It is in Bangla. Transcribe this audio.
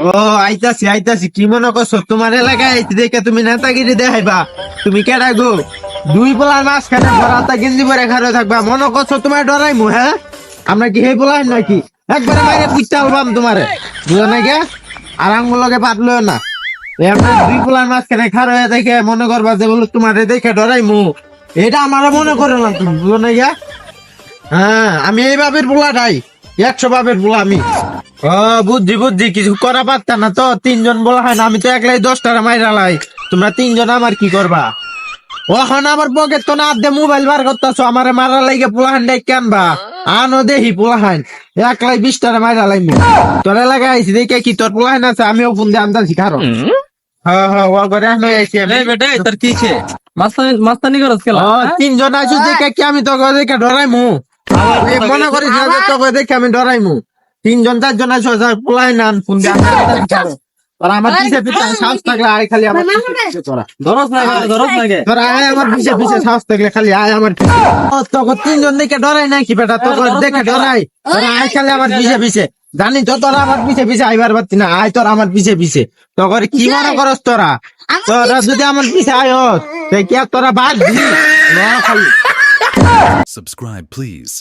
ও আইতাছি আইতাছি, কি মনে করছো তোমার এলাকায় আইছি দেখে তুমি নেতাগিরি দেখাইবা? তুমি কেডা গো? দুই পোলার মাঝখানে ভরাতা গেঞ্জি পরে খারো থাকবা, মনে করছো তোমার ডরাইমু? হ্যাঁ, আমরা কি হে পোলাই নাকি? একবারে বাইরে পুইতে আলবাম তোমারে, বুঝো না গে? আর আঙ্গুলকে পাতলো না। এমন দুই পোলার মাঝখানে খারো হয়ে দেখে মনে করবা যে বলো তোমারে দেখে ডরাইমু, এটা আমারও মনে করো না তুমি, বুঝো না গে? হ্যাঁ, আমি এই বাপের পোলাটাই, 100 বাপের পোলা আমি। ও বুদ্ধি বুদ্ধি, কিছু করা পারতা না তো? তিনজন বলা হয় না, আমি তো একলাই 10টার মাইরালাই, তোমরা তিনজন আমার কি করবা? ওখানে আমার পকেট তো না দে মোবাইল বার করতেছো, আমার মারা লাগে পোলাহান ডাই কেনবা? আনো দেহি পোলাহান একলাই 20টার মাইরা লাইমু। তোর এলাকায় আইসি দেখে কি তোর পোলাহান আছে? আমিও ফোন দিয়ে আনতাছি খারো। হ্যাঁ হ্যাঁ, ও করে আনো আইসি আমি। বেটা তোর কি খে মাস্তানি করস খেলা ও তিনজন আইসু দেখে কি আমি তোকে দেখে ডরাইমু? মনে করিস না যে তোকে দেখে আমি ডরাইমু? তিনজন 4জন আইসো, পোলাই নান ফোন দিয়ে আনতাছি খারো। তোরা আমার পিছে পিছে সাহস থাকলে আয়, খালি আমার পিছে তোরা ধরস না গে তোরা আয় আমার পিছে পিছে সাহস থাকলে খালি আয় আমার পিছে। ও তোকে তিনজন দেখে ডরাই নাকি বেটা? তোকে দেখে ডরাই? তোরা আয় খালি আমার পিছে পিছে, জানি তো তোরা আমার পিছে পিছে আইবার পারতি না। আয় তোরা আমার পিছে পিছে, তোর কি মনে করস তোরা? তোরা যদি আমার পিছে আয় কি আর তোরা বাদ দিবি? না খালি Subscribe, please.